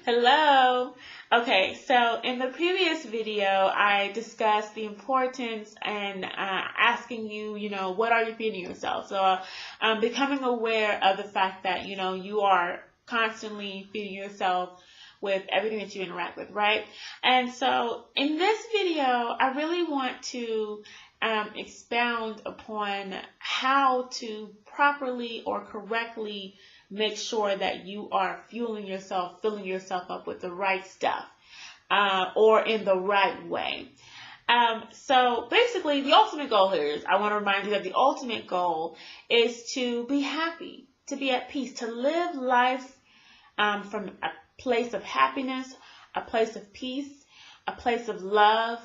Hello. Okay, so in the previous video, I discussed the importance and asking you, what are you feeding yourself? So becoming aware of the fact that, you are constantly feeding yourself with everything that you interact with, right? And so in this video, I really want to expound upon how to properly or correctly make sure that you are fueling yourself, filling yourself up with the right stuff, or in the right way. So basically, the ultimate goal here is, I want to remind you that the ultimate goal is to be happy, to be at peace, to live life from a place of happiness, a place of peace, a place of love,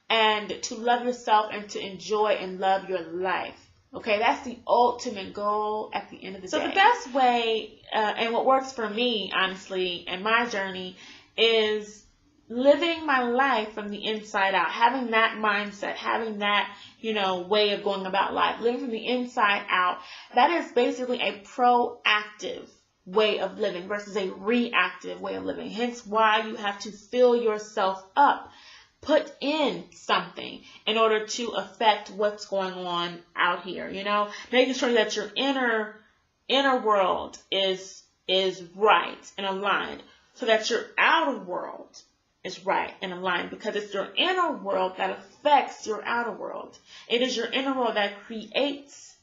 and to love yourself and to enjoy and love your life. Okay, that's the ultimate goal at the end of the day. So the best way, and what works for me, honestly, and my journey, is living my life from the inside out, having that mindset, having that, way of going about life, living from the inside out. That is basically a proactive way of living versus a reactive way of living. Hence why you have to fill yourself up. Put in something in order to affect what's going on out here, making sure that your inner world is right and aligned, so that your outer world is right and aligned, because it's your inner world that affects your outer world. It is your inner world that creates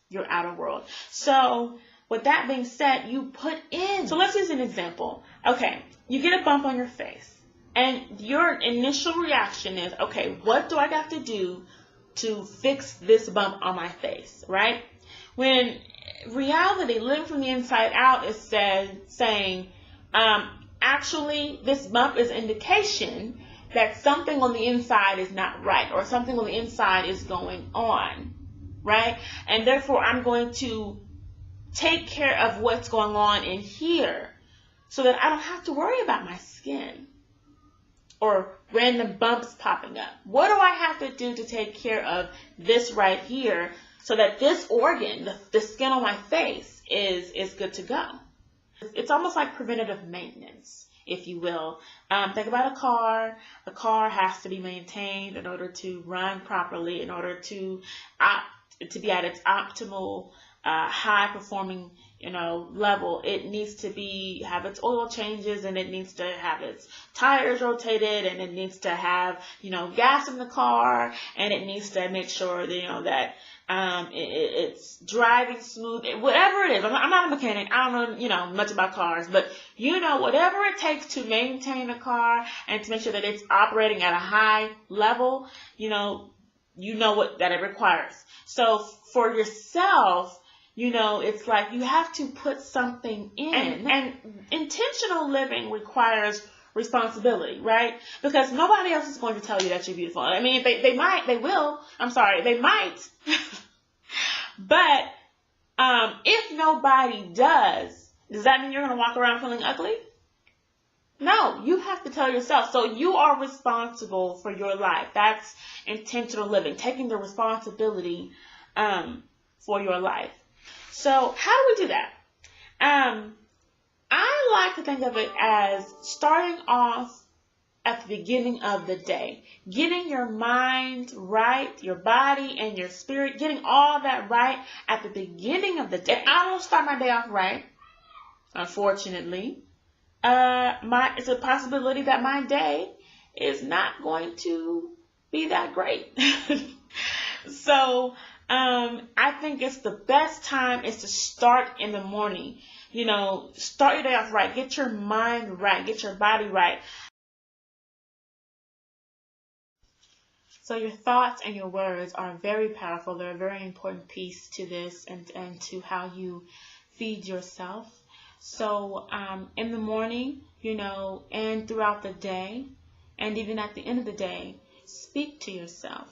your outer world. So with that being said, you put in. So let's use an example. Okay, you get a bump on your face. And your initial reaction is, okay, what do I got to do to fix this bump on my face, right? When reality, living from the inside out, is saying, actually, this bump is indication that something on the inside is not right, or something on the inside is going on, right? And therefore, I'm going to take care of what's going on in here so that I don't have to worry about my skin or random bumps popping up. What do I have to do to take care of this right here so that this organ, the skin on my face, is good to go? It's almost like preventative maintenance, if you will. Think about a car. A car has to be maintained in order to run properly, in order to be at its optimal high performing level. It needs to have its oil changes, and it needs to have its tires rotated, and it needs to have gas in the car, and it needs to make sure that it's driving smooth, whatever it is. I'm not a mechanic. I don't know much about cars, but whatever it takes to maintain a car and to make sure that it's operating at a high level, that it requires. So for yourself, it's like you have to put something in. And intentional living requires responsibility, right? Because nobody else is going to tell you that you're beautiful. I mean, they might. But if nobody does that mean you're going to walk around feeling ugly? No, you have to tell yourself. So you are responsible for your life. That's intentional living, taking the responsibility for your life. So how do we do that? I like to think of it as starting off at the beginning of the day, getting your mind right, your body and your spirit, getting all that right at the beginning of the day. If I don't start my day off right, unfortunately, it's a possibility that my day is not going to be that great. So I think it's the best time is to start in the morning. Start your day off right. Get your mind right. Get your body right. So your thoughts and your words are very powerful. They're a very important piece to this and to how you feed yourself. So in the morning, and throughout the day, and even at the end of the day, speak to yourself.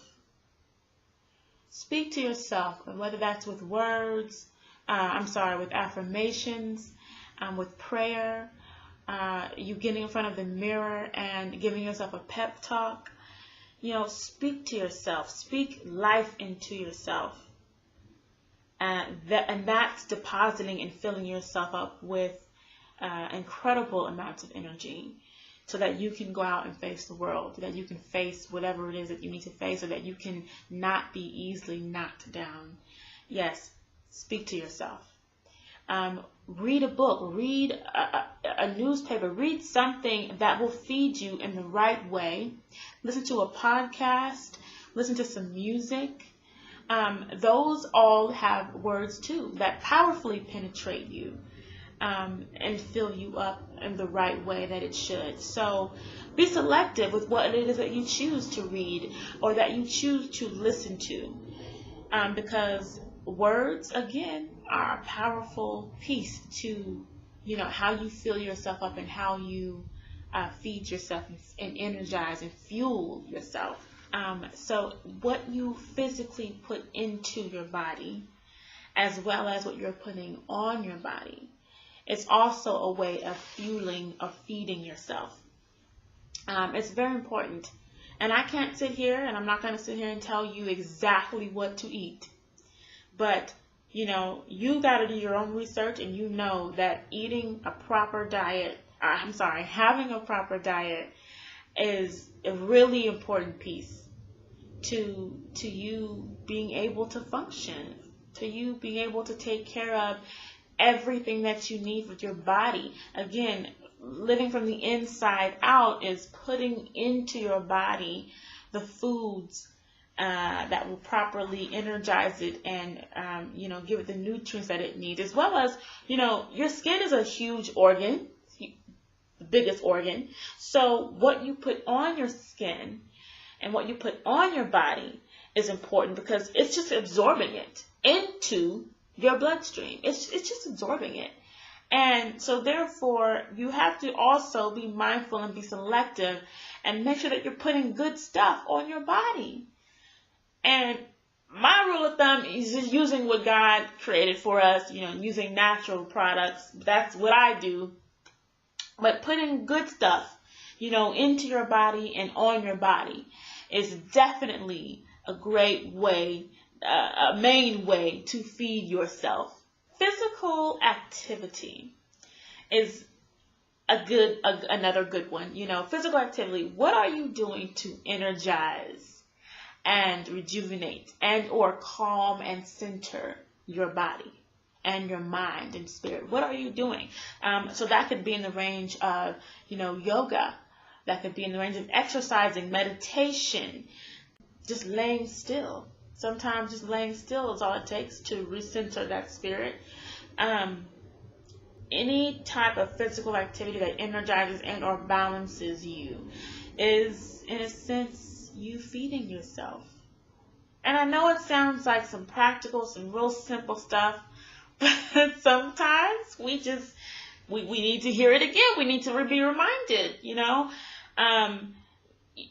Speak to yourself, whether that's with words, with affirmations, with prayer, you getting in front of the mirror and giving yourself a pep talk. Speak to yourself. Speak life into yourself. And that's depositing and filling yourself up with incredible amounts of energy so that you can go out and face the world, so that you can face whatever it is that you need to face, so that you can not be easily knocked down. Yes, speak to yourself. Read a book, read a newspaper, read something that will feed you in the right way. Listen to a podcast, listen to some music. Those all have words too that powerfully penetrate you and fill you up in the right way that it should. So be selective with what it is that you choose to read or that you choose to listen to, because words, again, are a powerful piece to, how you fill yourself up and how you feed yourself and energize and fuel yourself. So what you physically put into your body, as well as what you're putting on your body, it's also a way of fueling or feeding yourself. It's very important. And I can't sit here, and I'm not going to sit here and tell you exactly what to eat. But, you got to do your own research, and you know that having a proper diet is a really important piece to you being able to function, to you being able to take care of everything that you need with your body. Again, living from the inside out is putting into your body the foods that will properly energize it and, give it the nutrients that it needs, as well as, your skin is a huge organ, the biggest organ. So what you put on your skin and what you put on your body is important because it's just absorbing it into your bloodstream. It's just absorbing it. And so therefore, you have to also be mindful and be selective and make sure that you're putting good stuff on your body. And my rule of thumb is just using what God created for us, using natural products. That's what I do. But putting good stuff, into your body and on your body is definitely a great way, a main way to feed yourself. Physical activity is another good one. Physical activity. What are you doing to energize and rejuvenate and or calm and center your body and your mind and spirit? What are you doing? So that could be in the range of, yoga. That could be in the range of exercising, meditation, just laying still. Sometimes just laying still is all it takes to recenter that spirit. Any type of physical activity that energizes and or balances you is, in a sense, you feeding yourself. And I know it sounds like some real simple stuff, but sometimes we need to hear it again. We need to be reminded,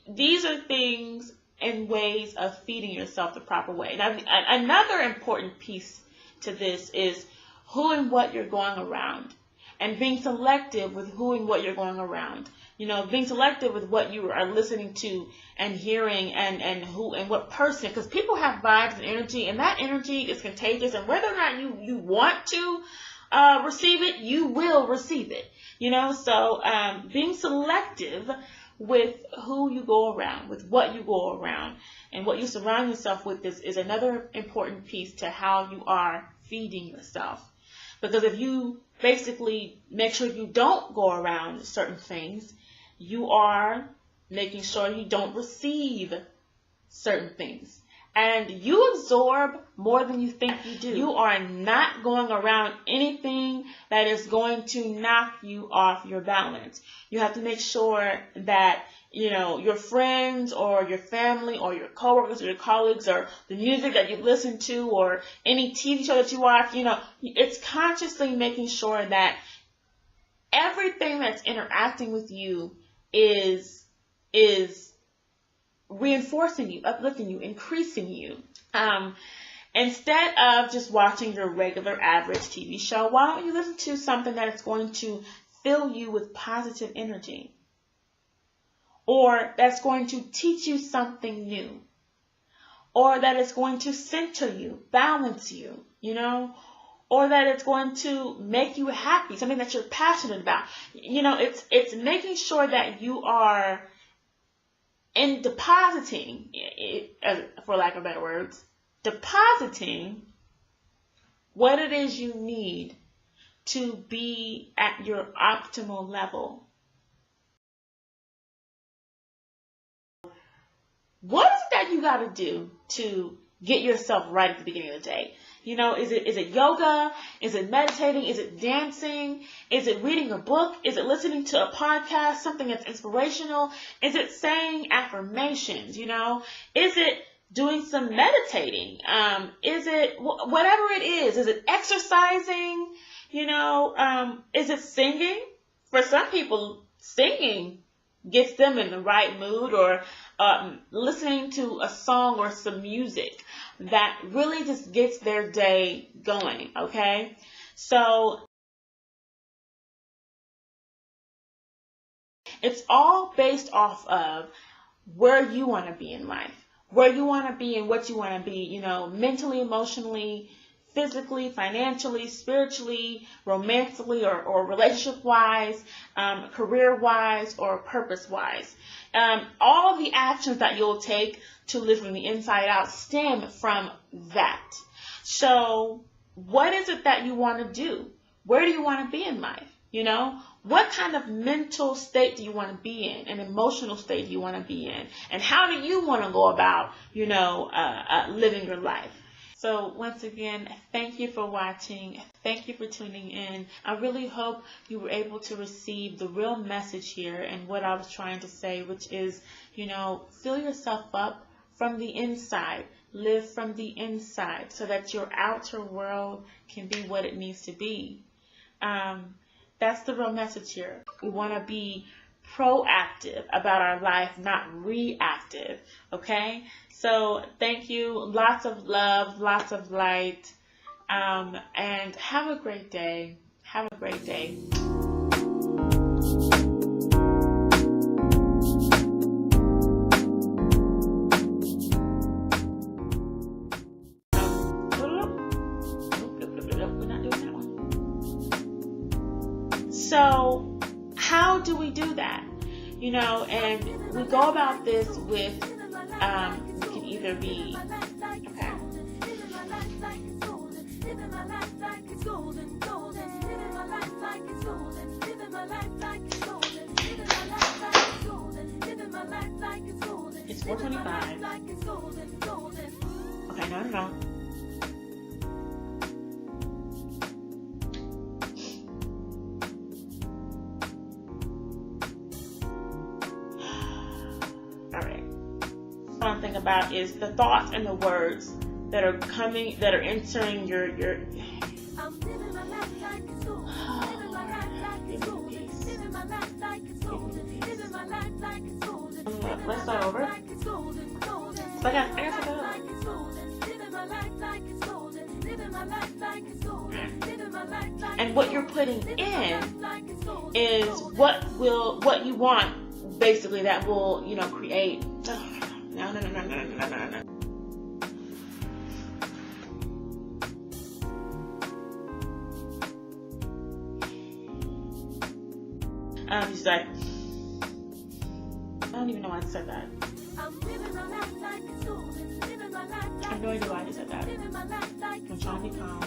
These are things and ways of feeding yourself the proper way. Now, another important piece to this is who and what you're going around, and being selective with who and what you're going around. Being selective with what you are listening to and hearing and who and what person, because people have vibes and energy, and that energy is contagious, and whether or not you want to receive it, you will receive it. So being selective with who you go around, with what you go around, and what you surround yourself with is another important piece to how you are feeding yourself. Because if you basically make sure you don't go around certain things, you are making sure you don't receive certain things. And you absorb more than you think you do. You are not going around anything that is going to knock you off your balance. You have to make sure that, your friends or your family or your coworkers or your colleagues or the music that you listen to or any TV show that you watch, it's consciously making sure that everything that's interacting with you is reinforcing you, uplifting you, increasing you. Instead of just watching your regular average TV show, why don't you listen to something that is going to fill you with positive energy, or that's going to teach you something new, or that is going to center you, balance you, or that it's going to make you happy, something that you're passionate about. It's making sure that you are in depositing, for lack of better words, depositing what it is you need to be at your optimal level. What is it that you got to do to get yourself right at the beginning of the day? Is it yoga? Is it meditating? Is it dancing? Is it reading a book? Is it listening to a podcast, something that's inspirational? Is it saying affirmations? Is it doing some meditating? Is it whatever it is? Is it exercising? Is it singing? For some people, singing gets them in the right mood, or listening to a song or some music that really just gets their day going, okay? So it's all based off of where you want to be in life, where you want to be and what you want to be, mentally, emotionally, physically, financially, spiritually, romantically, or relationship-wise, career-wise, or purpose-wise. All of the actions that you'll take to live from the inside out stem from that. So what is it that you want to do? Where do you want to be in life? What kind of mental state do you want to be in? An emotional state do you want to be in? And how do you want to go about, living your life? So once again, thank you for watching. Thank you for tuning in. I really hope you were able to receive the real message here and what I was trying to say, which is, fill yourself up from the inside. Live from the inside so that your outer world can be what it needs to be. That's the real message here. We want to be proactive about our life, not reactive. Okay? So thank you. Lots of love, lots of light. And have a great day. Have a great day. We're not doing that one. So how do we do that? And we go about this with, we can either be, okay. It's 4:25. Okay, no. Fun thing about is the thoughts and the words that are coming, that are entering your let's start over. So I guess and what you're putting in is what you want, basically, that will, create. No. She's like, I don't even know why I said that. I have no idea why I just said that. I'm trying to be calm.